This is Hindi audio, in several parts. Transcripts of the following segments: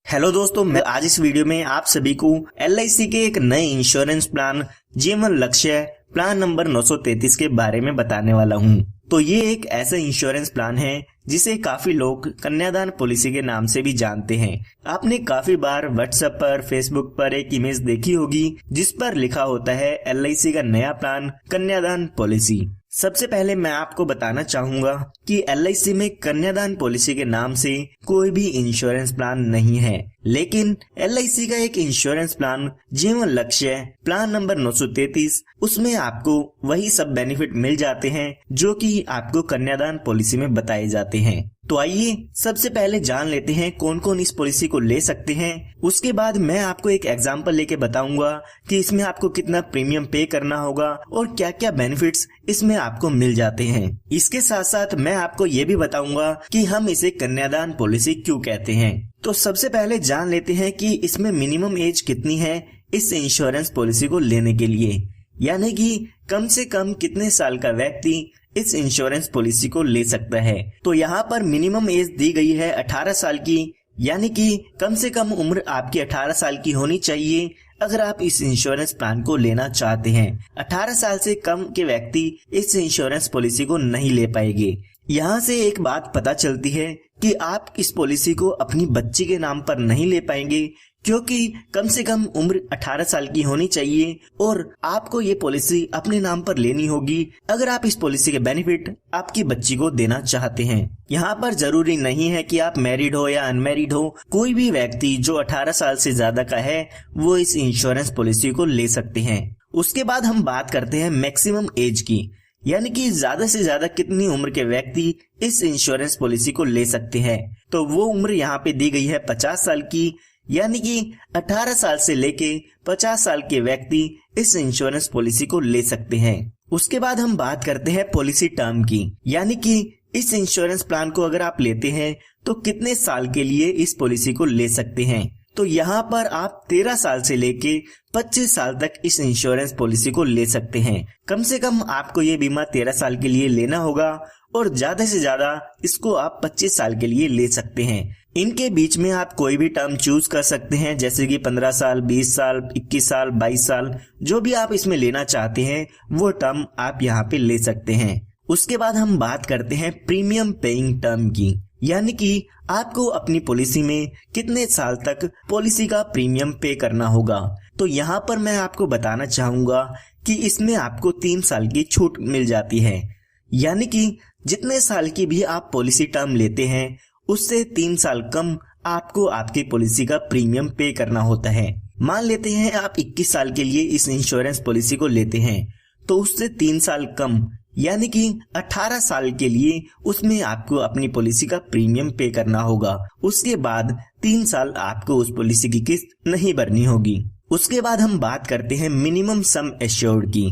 हेलो दोस्तों, मैं आज इस वीडियो में आप सभी को LIC के एक नए इंश्योरेंस प्लान जीवन लक्ष्य प्लान नंबर 933 के बारे में बताने वाला हूं। तो ये एक ऐसा इंश्योरेंस प्लान है जिसे काफी लोग कन्यादान पॉलिसी के नाम से भी जानते हैं। आपने काफी बार व्हाट्सएप पर, फेसबुक पर एक इमेज देखी होगी जिस पर लिखा होता है LIC का नया प्लान कन्यादान पॉलिसी। सबसे पहले मैं आपको बताना चाहूंगा कि LIC में कन्यादान पॉलिसी के नाम से कोई भी इंश्योरेंस प्लान नहीं है, लेकिन LIC का एक इंश्योरेंस प्लान जीवन लक्ष्य प्लान नंबर 933, उसमें आपको वही सब बेनिफिट मिल जाते हैं जो कि आपको कन्यादान पॉलिसी में बताए जाते हैं। तो आइए सबसे पहले जान लेते हैं कौन कौन इस पॉलिसी को ले सकते हैं। उसके बाद मैं आपको एक एग्जांपल लेके बताऊंगा कि इसमें आपको कितना प्रीमियम पे करना होगा और क्या क्या बेनिफिट्स इसमें आपको मिल जाते हैं। इसके साथ साथ मैं आपको ये भी बताऊंगा कि हम इसे कन्यादान पॉलिसी क्यों कहते हैं। तो सबसे पहले जान लेते हैं कि इसमें मिनिमम एज कितनी है इस इंश्योरेंस पॉलिसी को लेने के लिए, यानी कि कम से कम कितने साल का व्यक्ति इस इंश्योरेंस पॉलिसी को ले सकता है। तो यहाँ पर मिनिमम एज दी गई है 18 साल की, यानी कि कम से कम उम्र आपकी 18 साल की होनी चाहिए अगर आप इस इंश्योरेंस प्लान को लेना चाहते हैं। 18 साल से कम के व्यक्ति इस इंश्योरेंस पॉलिसी को नहीं ले पाएंगे। यहाँ से एक बात पता चलती है कि आप इस पॉलिसी को अपनी बच्ची के नाम पर नहीं ले पाएंगे, क्योंकि कम से कम उम्र 18 साल की होनी चाहिए और आपको ये पॉलिसी अपने नाम पर लेनी होगी अगर आप इस पॉलिसी के बेनिफिट आपकी बच्ची को देना चाहते हैं। यहाँ पर जरूरी नहीं है कि आप मैरिड हो या अनमैरिड हो, कोई भी व्यक्ति जो 18 साल से ज्यादा का है वो इस इंश्योरेंस पॉलिसी को ले सकते हैं। उसके बाद हम बात करते हैं मैक्सिमम एज की, यानी कि ज्यादा से ज्यादा कितनी उम्र के व्यक्ति इस इंश्योरेंस पॉलिसी को ले सकते हैं। तो वो उम्र यहाँ पे दी गई है 50 साल की, यानी कि 18 साल से लेके 50 साल के व्यक्ति इस इंश्योरेंस पॉलिसी को ले सकते हैं। उसके बाद हम बात करते हैं पॉलिसी टर्म की, यानी कि इस इंश्योरेंस प्लान को अगर आप लेते हैं तो कितने साल के लिए इस पॉलिसी को ले सकते हैं। तो यहाँ पर आप 13 साल से लेके 25 साल तक इस इंश्योरेंस पॉलिसी को ले सकते हैं। कम से कम आपको ये बीमा 13 साल के लिए लेना होगा और ज्यादा से ज्यादा इसको आप 25 साल के लिए ले सकते हैं। इनके बीच में आप कोई भी टर्म चूज कर सकते हैं, जैसे कि 15 साल, 20 साल, 21 साल, 22 साल, जो भी आप इसमें लेना चाहते हैं वो टर्म आप यहाँ पे ले सकते हैं। उसके बाद हम बात करते हैं प्रीमियम पेइंग टर्म की, यानी कि आपको अपनी पॉलिसी में कितने साल तक पॉलिसी का प्रीमियम पे करना होगा। तो यहाँ पर मैं आपको बताना चाहूंगा कि इसमें आपको 3 साल की छूट मिल जाती है, यानी कि जितने साल की भी आप पॉलिसी टर्म लेते हैं उससे 3 साल कम आपको आपकी पॉलिसी का प्रीमियम पे करना होता है। मान लेते हैं आप 21 साल के लिए इस इंश्योरेंस पॉलिसी को लेते हैं, तो उससे 3 साल कम यानी कि 18 साल के लिए उसमें आपको अपनी पॉलिसी का प्रीमियम पे करना होगा। उसके बाद 3 साल आपको उस पॉलिसी की किस्त नहीं भरनी होगी। उसके बाद हम बात करते हैं मिनिमम सम एश्योर्ड की।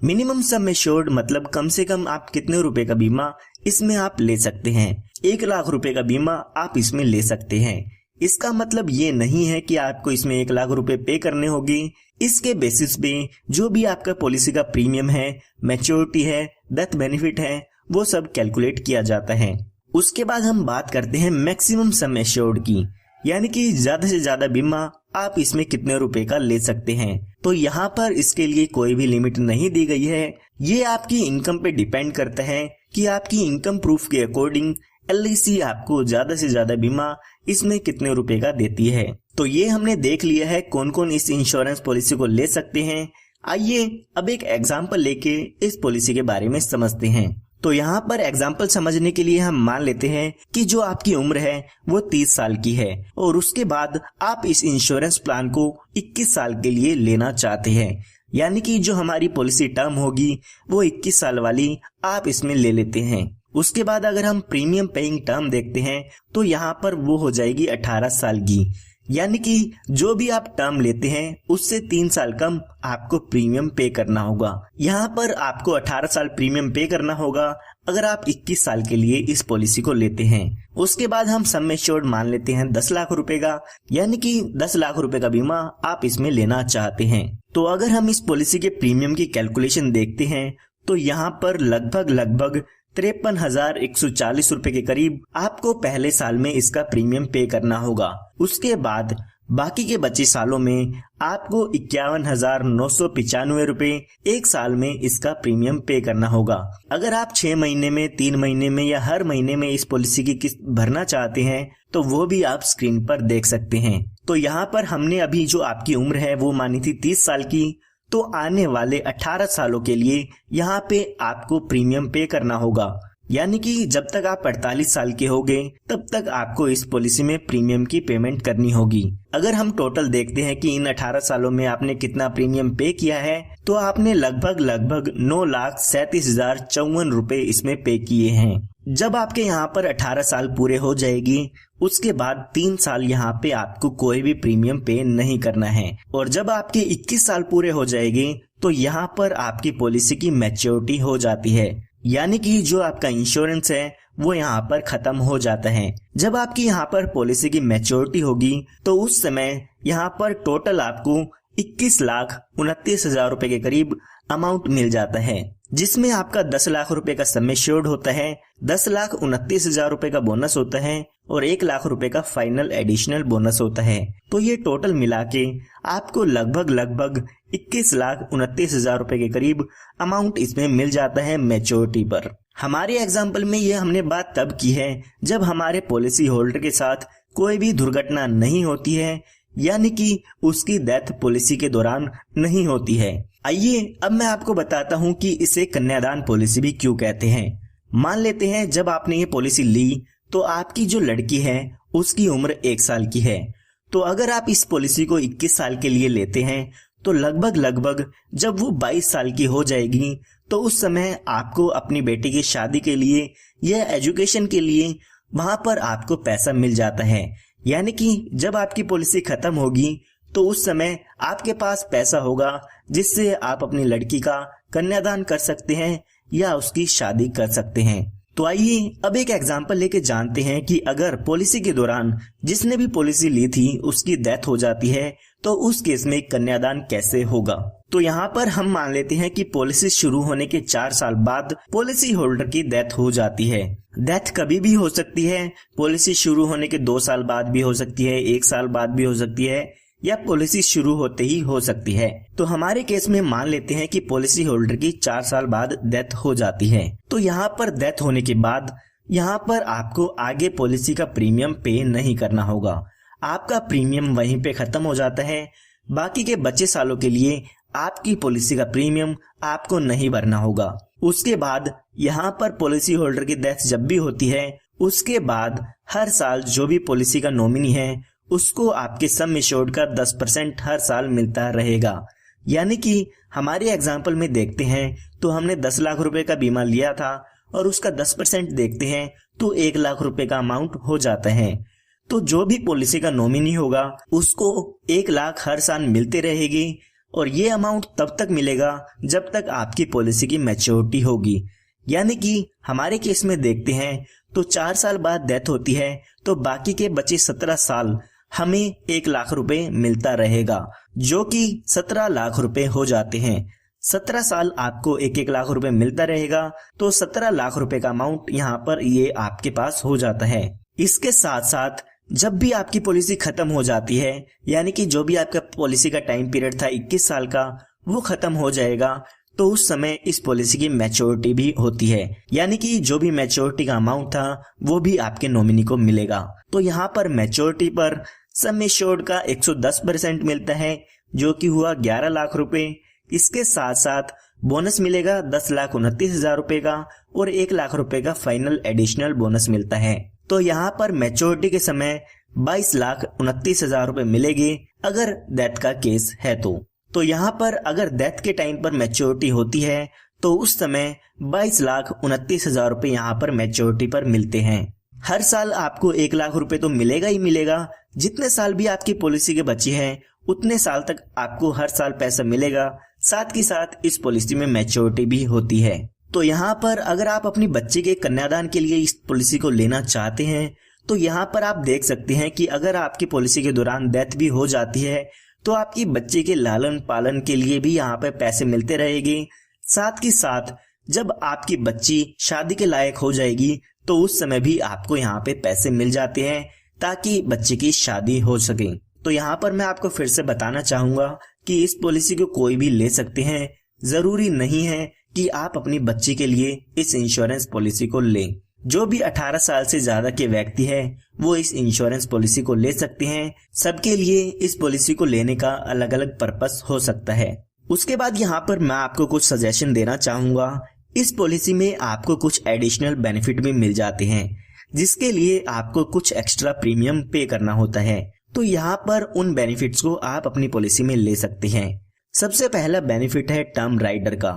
मिनिमम सम एश्योर्ड मतलब कम से कम आप कितने रुपए का बीमा इसमें आप ले सकते हैं। 1 लाख रुपए का बीमा आप इसमें ले सकते हैं। इसका मतलब ये नहीं है कि आपको इसमें 1 लाख रुपए पे करने होंगे। इसके बेसिस पे जो भी आपका पॉलिसी का प्रीमियम है, मैच्योरिटी है, डेथ बेनिफिट है, वो सब कैलकुलेट किया जाता है। उसके बाद हम बात करते हैं मैक्सिमम सम एश्योर्ड की, यानी कि ज्यादा से ज्यादा बीमा आप इसमें कितने रुपए का ले सकते हैं। तो यहाँ पर इसके लिए कोई भी लिमिट नहीं दी गई है। ये आपकी इनकम पे डिपेंड करता है कि आपकी इनकम प्रूफ के अकॉर्डिंग LIC आपको ज्यादा से ज्यादा बीमा इसमें कितने रुपए का देती है। तो ये हमने देख लिया है कौन कौन इस इंश्योरेंस पॉलिसी को ले सकते हैं। आइए अब एक एग्जांपल लेके इस पॉलिसी के बारे में समझते हैं। तो यहाँ पर एग्जांपल समझने के लिए हम मान लेते हैं कि जो आपकी उम्र है वो 30 साल की है और उसके बाद आप इस इंश्योरेंस प्लान को 21 साल के लिए लेना चाहते हैं, यानी कि जो हमारी पॉलिसी टर्म होगी वो 21 साल वाली आप इसमें ले लेते हैं। उसके बाद अगर हम प्रीमियम पेइंग टर्म देखते हैं तो यहाँ पर वो हो जाएगी 18 साल की, यानी कि जो भी आप टर्म लेते हैं उससे 3 साल कम आपको प्रीमियम पे करना होगा। यहाँ पर आपको 18 साल प्रीमियम पे करना होगा अगर आप 21 साल के लिए इस पॉलिसी को लेते हैं। उसके बाद हम सम एश्योर्ड मान लेते हैं 10 लाख रुपए का, यानी कि 10 लाख रुपए का बीमा आप इसमें लेना चाहते हैं। तो अगर हम इस पॉलिसी के प्रीमियम की कैलकुलेशन देखते हैं तो यहाँ पर लगभग 53,140 रुपए के करीब आपको पहले साल में इसका प्रीमियम पे करना होगा। उसके बाद बाकी के बचे सालों में आपको 51,995 रुपए एक साल में इसका प्रीमियम पे करना होगा। अगर आप 6 महीने में, 3 महीने में या हर महीने में इस पॉलिसी की किस्त भरना चाहते हैं तो वो भी आप स्क्रीन पर देख सकते हैं। तो यहाँ पर हमने अभी जो आपकी उम्र है वो मानी थी 30 साल की, तो आने वाले 18 सालों के लिए यहाँ पे आपको प्रीमियम पे करना होगा। यानी कि जब तक आप 48 साल के होंगे तब तक आपको इस पॉलिसी में प्रीमियम की पेमेंट करनी होगी। अगर हम टोटल देखते हैं कि इन 18 सालों में आपने कितना प्रीमियम पे किया है, तो आपने लगभग 9,37,054 रुपए इसमें पे किए हैं। जब आपके यहाँ पर 18 साल पूरे हो जाएगी, उसके बाद 3 साल यहाँ पे आपको कोई भी प्रीमियम पे नहीं करना है, और जब आपके 21 साल पूरे हो जाएंगे तो यहाँ पर आपकी पॉलिसी की मैच्योरिटी हो जाती है। यानी कि जो आपका इंश्योरेंस है वो यहाँ पर खत्म हो जाता है। जब आपकी यहाँ पर पॉलिसी की मैच्योरिटी होगी तो उस समय यहाँ पर टोटल आपको 21,29,000 रुपए के करीब अमाउंट मिल जाता है, जिसमें आपका 10 लाख रुपए का सम एश्योर्ड होता है, 10,29,000 रुपए का बोनस होता है और 1 लाख रुपए का फाइनल एडिशनल बोनस होता है। तो ये टोटल मिला के आपको लगभग 21,29,000 रुपए के करीब अमाउंट इसमें मिल जाता है मैच्योरिटी पर। हमारे एग्जाम्पल में ये हमने बात तब की है जब हमारे पॉलिसी होल्डर के साथ कोई भी दुर्घटना नहीं होती है, यानी कि उसकी डेथ पॉलिसी के दौरान नहीं होती है। आइए अब मैं आपको बताता हूँ कि इसे कन्यादान पॉलिसी भी क्यों कहते हैं। मान लेते हैं जब आपने ये पॉलिसी ली तो आपकी जो लड़की है उसकी उम्र 1 साल की है। तो अगर आप इस पॉलिसी को 21 साल के लिए लेते हैं तो लगभग जब वो 22 साल की हो जाएगी तो उस समय आपको अपनी बेटी की शादी के लिए या एजुकेशन के लिए वहां पर आपको पैसा मिल जाता है। यानी कि जब आपकी पॉलिसी खत्म होगी तो उस समय आपके पास पैसा होगा जिससे आप अपनी लड़की का कन्यादान कर सकते हैं या उसकी शादी कर सकते हैं। तो आइए अब एक एग्जांपल लेके जानते हैं कि अगर पॉलिसी के दौरान जिसने भी पॉलिसी ली थी उसकी डेथ हो जाती है तो उस केस में कन्यादान कैसे होगा। तो यहाँ पर हम मान लेते हैं कि पॉलिसी शुरू होने के 4 साल बाद पॉलिसी होल्डर की डेथ हो जाती है। डेथ कभी भी हो सकती है, पॉलिसी शुरू होने के 2 साल बाद भी हो सकती है, 1 साल बाद भी हो सकती है, या पॉलिसी शुरू होते ही हो सकती है। तो हमारे केस में मान लेते हैं कि पॉलिसी होल्डर की 4 साल बाद डेथ हो जाती है। तो यहाँ पर डेथ होने के बाद यहाँ पर आपको आगे पॉलिसी का प्रीमियम पे नहीं करना होगा, आपका प्रीमियम वहीं पे खत्म हो जाता है। बाकी के बचे सालों के लिए आपकी पॉलिसी का प्रीमियम आपको नहीं भरना होगा। उसके बाद यहाँ पर पॉलिसी होल्डर की डेथ जब भी होती है उसके बाद हर साल जो भी पॉलिसी का नॉमिनी है उसको आपके सम एश्योर्ड का 10% हर साल मिलता रहेगा। यानी कि हमारे एग्जाम्पल में देखते हैं तो हमने 10 लाख रुपए का बीमा लिया था और उसका 10% देखते हैं तो 1 लाख रुपए का अमाउंट हो जाता है। तो जो भी पॉलिसी का नॉमिनी होगा उसको 1 लाख हर साल मिलते रहेगी और ये अमाउंट तब तक मिलेगा जब तक आपकी पॉलिसी की मैच्योरिटी होगी। यानी कि हमारे केस में देखते हैं तो 4 साल बाद डेथ होती है तो बाकी के बचे 17 साल हमें 1 लाख रुपए मिलता रहेगा, जो कि 17 लाख रुपए हो जाते हैं। 17 साल आपको 1-1 लाख रुपए मिलता रहेगा तो 17 लाख रुपए का अमाउंट यहाँ पर ये आपके पास हो जाता है। इसके साथ साथ जब भी आपकी पॉलिसी खत्म हो जाती है, यानी कि जो भी आपका पॉलिसी का टाइम पीरियड था 21 साल का वो खत्म हो जाएगा, तो उस समय इस पॉलिसी की मैच्योरिटी भी होती है। यानी कि जो भी मैच्योरिटी का अमाउंट था वो भी आपके नॉमिनी को मिलेगा। तो यहाँ पर मैच्योरिटी पर सम एश्योर्ड का 110% मिलता है, जो कि हुआ 11 लाख रुपए। इसके साथ साथ बोनस मिलेगा 10,29,000 रुपए का और 1 लाख रुपए का फाइनल एडिशनल बोनस मिलता है। तो यहाँ पर मैच्योरिटी के समय 22,29,000 रुपए मिलेंगे अगर डेथ का केस है। तो यहाँ पर अगर डेथ के टाइम पर मैच्योरिटी होती है तो उस समय 22,29,000 रुपए यहाँ पर मैच्योरिटी पर मिलते हैं। हर साल आपको 1 लाख रुपए तो मिलेगा ही मिलेगा। जितने साल भी आपकी पॉलिसी के बचे हैं उतने साल तक आपको हर साल पैसा मिलेगा। साथ ही साथ इस पॉलिसी में मैच्योरिटी भी होती है। तो यहाँ पर अगर आप अपनी बच्चे के कन्यादान के लिए इस पॉलिसी को लेना चाहते हैं तो यहाँ पर आप देख सकते हैं कि अगर आपकी पॉलिसी के दौरान डेथ भी हो जाती है तो आपकी बच्चे के लालन पालन के लिए भी यहाँ पे पैसे मिलते रहेंगे। साथ ही साथ जब आपकी बच्ची शादी के लायक हो जाएगी तो उस समय भी आपको यहाँ पे पैसे मिल जाते हैं ताकि बच्चे की शादी हो सके। तो यहाँ पर मैं आपको फिर से बताना चाहूंगा कि इस पॉलिसी को कोई भी ले सकते हैं, जरूरी नहीं है कि आप अपनी बच्ची के लिए इस इंश्योरेंस पॉलिसी को लें। जो भी 18 साल से ज्यादा के व्यक्ति है वो इस इंश्योरेंस पॉलिसी को ले सकते हैं। सबके लिए इस पॉलिसी को लेने का अलग अलग पर्पस हो सकता है। उसके बाद यहाँ पर मैं आपको कुछ सजेशन देना चाहूंगा। इस पॉलिसी में आपको कुछ एडिशनल बेनिफिट भी मिल जाते हैं जिसके लिए आपको कुछ एक्स्ट्रा प्रीमियम पे करना होता है। तो यहाँ पर उन बेनिफिट्स को आप अपनी पॉलिसी में ले सकते हैं। सबसे पहला बेनिफिट है टर्म राइडर का।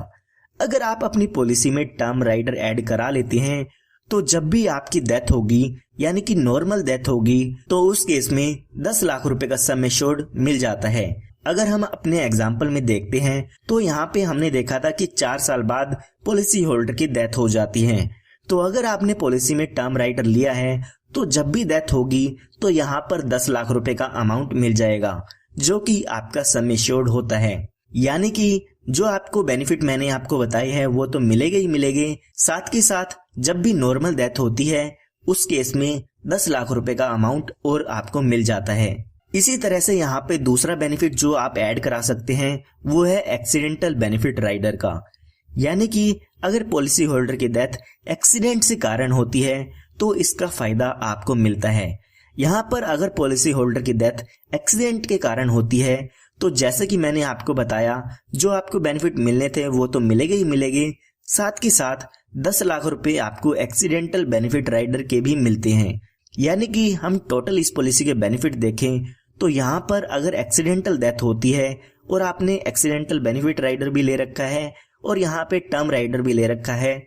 अगर आप अपनी पॉलिसी में टर्म राइडर ऐड करा लेते हैं तो जब भी आपकी डेथ होगी यानी कि नॉर्मल डेथ होगी तो उस केस में 10 लाख रुपए का सम एश्योर्ड मिल जाता है। अगर हम अपने एग्जाम्पल में देखते हैं तो यहाँ पे हमने देखा था कि 4 साल बाद पॉलिसी होल्डर की डेथ हो जाती है। तो अगर आपने पॉलिसी में टर्म राइडर लिया है तो जब भी डेथ होगी तो यहाँ पर 10 लाख रुपए का अमाउंट मिल जाएगा जो कि आपका सम एश्योर्ड होता है। यानी कि जो आपको बेनिफिट मैंने आपको बताए हैं वो तो मिलेंगे ही मिलेंगे, साथ के साथ जब भी नॉर्मल डेथ होती है उस केस में 10 लाख रुपए का अमाउंट और आपको मिल जाता है। इसी तरह से यहाँ पे दूसरा बेनिफिट जो आप ऐड करा सकते हैं वो है एक्सीडेंटल बेनिफिट राइडर का। यानी कि अगर पॉलिसी होल्डर की डेथ एक्सीडेंट से कारण होती है तो इसका फायदा आपको मिलता है। यहाँ पर अगर पॉलिसी होल्डर की डेथ एक्सीडेंट के कारण होती है तो जैसे कि मैंने आपको बताया जो आपको बेनिफिट मिलने थे वो तो मिलेंगे ही मिलेंगे, साथ के साथ 10 लाख रुपए आपको एक्सीडेंटल बेनिफिट राइडर के भी मिलते हैं। यानी कि हम टोटल इस पॉलिसी के बेनिफिट देखें तो यहाँ पर अगर एक्सीडेंटल डेथ होती है और आपने एक्सीडेंटल बेनिफिट राइडर भी ले रखा है और यहाँ पे टर्म राइडर भी ले रखा है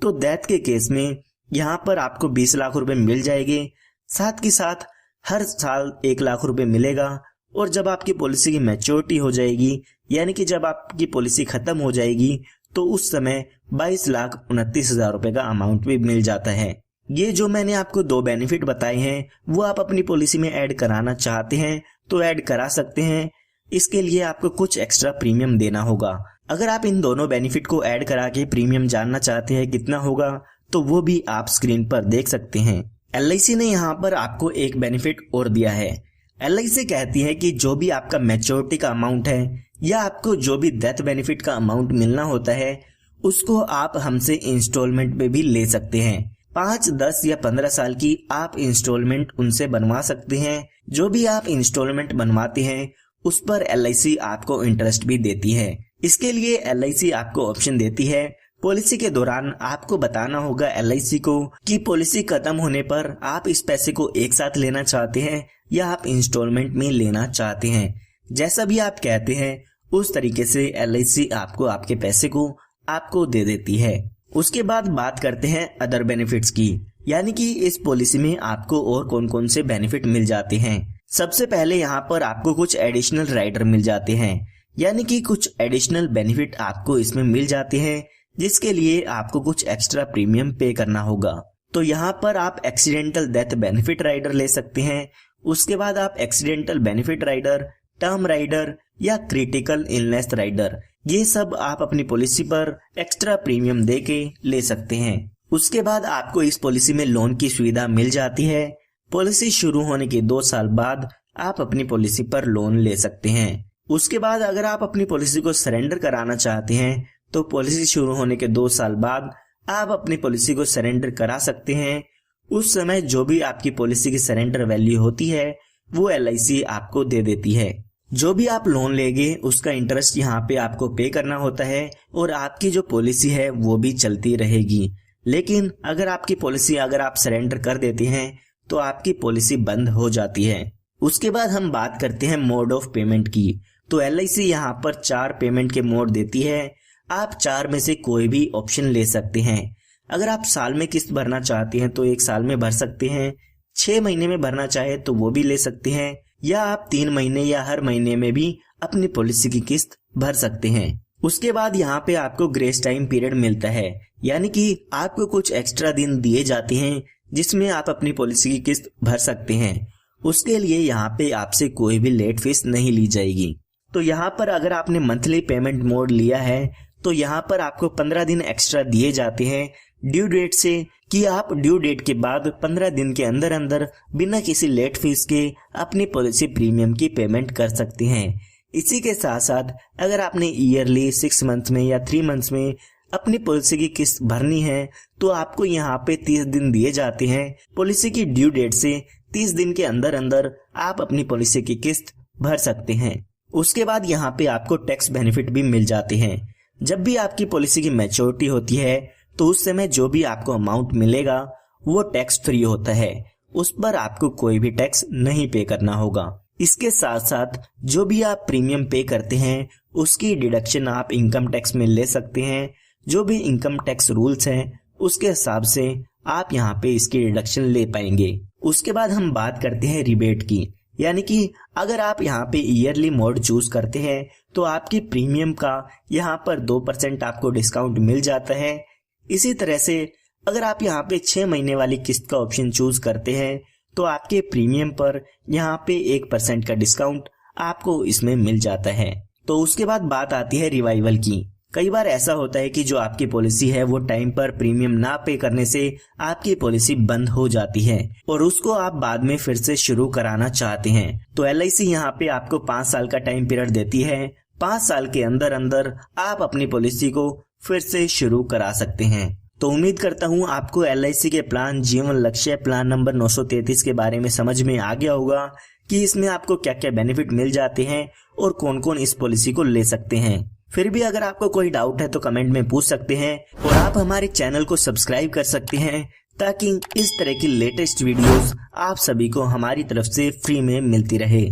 तो डेथ के केस में यहाँ पर आपको 20 लाख रुपए मिल जाएंगे। साथ के साथ हर साल 1 लाख रुपए मिलेगा और जब आपकी पॉलिसी की मैच्योरिटी हो जाएगी यानी कि जब आपकी पॉलिसी खत्म हो जाएगी तो उस समय 22,29,000 रुपए का अमाउंट भी मिल जाता है। ये जो मैंने आपको 2 बेनिफिट बताए हैं वो आप अपनी पॉलिसी में ऐड कराना चाहते हैं तो ऐड करा सकते हैं। इसके लिए आपको कुछ एक्स्ट्रा प्रीमियम देना होगा। अगर आप इन दोनों बेनिफिट को ऐड करा के प्रीमियम जानना चाहते हैं कितना होगा तो वो भी आप स्क्रीन पर देख सकते हैं। LIC ने यहाँ पर आपको एक बेनिफिट और दिया है। LIC कहती है कि जो भी आपका मैच्योरिटी का अमाउंट है या आपको जो भी डेथ बेनिफिट का अमाउंट मिलना होता है उसको आप हमसे इंस्टॉलमेंट में भी ले सकते हैं। 5, 10 या 15 साल की आप इंस्टॉलमेंट उनसे बनवा सकते हैं। जो भी आप इंस्टॉलमेंट बनवाते हैं उस पर LIC आपको इंटरेस्ट भी देती है। इसके लिए LIC आपको ऑप्शन देती है पॉलिसी के दौरान आपको बताना होगा LIC को कि पॉलिसी खत्म होने पर आप इस पैसे को एक साथ लेना चाहते हैं या आप इंस्टॉलमेंट में लेना चाहते हैं। जैसा भी आप कहते हैं उस तरीके से LIC आपको आपके पैसे को आपको दे देती है। उसके बाद बात करते हैं अदर बेनिफिट्स की, यानी कि इस पॉलिसी में आपको और कौन कौन से बेनिफिट मिल जाते हैं। सबसे पहले यहाँ पर आपको कुछ एडिशनल राइडर मिल जाते हैं, यानी कि कुछ एडिशनल बेनिफिट आपको इसमें मिल जाते हैं जिसके लिए आपको कुछ एक्स्ट्रा प्रीमियम पे करना होगा। तो यहाँ पर आप एक्सीडेंटल डेथ बेनिफिट राइडर ले सकते हैं। उसके बाद आप accidental benefit rider, term rider या क्रिटिकल इलनेस राइडर, ये सब आप अपनी पॉलिसी पर एक्स्ट्रा प्रीमियम दे के ले सकते हैं। उसके बाद आपको इस पॉलिसी में लोन की सुविधा मिल जाती है। पॉलिसी शुरू होने के 2 साल बाद आप अपनी पॉलिसी पर लोन ले सकते हैं। उसके बाद अगर आप अपनी पॉलिसी को सरेंडर कराना चाहते हैं तो पॉलिसी शुरू होने के 2 साल बाद आप अपनी पॉलिसी को सरेंडर करा सकते हैं। उस समय जो भी आपकी पॉलिसी की सरेंडर वैल्यू होती है वो LIC आपको दे देती है। जो भी आप लोन लेंगे उसका इंटरेस्ट यहाँ पे आपको पे करना होता है और आपकी जो पॉलिसी है वो भी चलती रहेगी। लेकिन अगर आपकी पॉलिसी अगर आप सरेंडर कर देते हैं तो आपकी पॉलिसी बंद हो जाती है। उसके बाद हम बात करते हैं मोड ऑफ पेमेंट की। तो LIC यहाँ पर 4 पेमेंट के मोड देती है। आप 4 में से कोई भी ऑप्शन ले सकते हैं। अगर आप साल में किस्त भरना चाहते हैं तो 1 साल में भर सकते हैं, 6 महीने में भरना चाहे तो वो भी ले सकते हैं, या आप 3 महीने या हर महीने में भी अपनी पॉलिसी की किस्त भर सकते हैं। उसके बाद यहाँ पे आपको ग्रेस टाइम पीरियड मिलता है, यानी कि आपको कुछ एक्स्ट्रा दिन दिए जाते हैं जिसमें आप अपनी पॉलिसी की किस्त भर सकते हैं। उसके लिए यहाँ पे आपसे कोई भी लेट फीस नहीं ली जाएगी। तो यहाँ पर अगर आपने मंथली पेमेंट मोड लिया है तो यहाँ पर आपको 15 दिन एक्स्ट्रा दिए जाते हैं ड्यू डेट से, कि आप ड्यू डेट के बाद 15 दिन के अंदर अंदर बिना किसी लेट फीस के अपनी पॉलिसी प्रीमियम की पेमेंट कर सकते हैं। इसी के साथ साथ अगर आपने ईयरली 6 मंथ्स में या 3 मंथ्स में अपनी पॉलिसी की किस्त भरनी है तो आपको यहाँ पे 30 दिन दिए जाते हैं। पॉलिसी की ड्यू डेट से 30 दिन के अंदर अंदर आप अपनी पॉलिसी की किस्त भर सकते हैं। उसके बाद यहाँ पे आपको टैक्स बेनिफिट भी मिल जाते हैं। जब भी आपकी पॉलिसी की मैच्योरिटी होती है तो उस समय जो भी आपको अमाउंट मिलेगा वो टैक्स फ्री होता है, उस पर आपको कोई भी टैक्स नहीं पे करना होगा। इसके साथ साथ जो भी आप प्रीमियम पे करते हैं उसकी डिडक्शन आप इनकम टैक्स में ले सकते हैं। जो भी इनकम टैक्स रूल्स हैं उसके हिसाब से आप यहाँ पे इसकी डिडक्शन ले पाएंगे। उसके बाद हम बात करते हैं रिबेट की, यानी कि अगर आप यहाँ पे ईयरली मोड चूज करते हैं तो आपकी प्रीमियम का यहाँ पर 2% आपको डिस्काउंट मिल जाता है। इसी तरह से अगर आप यहाँ पे 6 महीने वाली किस्त का ऑप्शन चूज करते हैं तो आपके प्रीमियम पर यहाँ पे 1% का डिस्काउंट आपको इसमें मिल जाता है। तो उसके बाद बात आती है रिवाइवल की। कई बार ऐसा होता है कि जो आपकी पॉलिसी है वो टाइम पर प्रीमियम ना पे करने से आपकी पॉलिसी बंद हो जाती है और उसको आप बाद में फिर से शुरू कराना चाहते हैं। तो LIC यहाँ पे आपको 5 साल का टाइम पीरियड देती है। 5 साल के अंदर अंदर आप अपनी पॉलिसी को फिर से शुरू करा सकते हैं। तो उम्मीद करता हूँ आपको LIC के प्लान जीवन लक्ष्य प्लान नंबर 933 के बारे में समझ में आ गया होगा कि इसमें आपको क्या क्या बेनिफिट मिल जाते हैं और कौन कौन इस पॉलिसी को ले सकते हैं। फिर भी अगर आपको कोई डाउट है तो कमेंट में पूछ सकते हैं और आप हमारे चैनल को सब्सक्राइब कर सकते हैं ताकि इस तरह की लेटेस्ट वीडियोस आप सभी को हमारी तरफ से फ्री में मिलती रहे।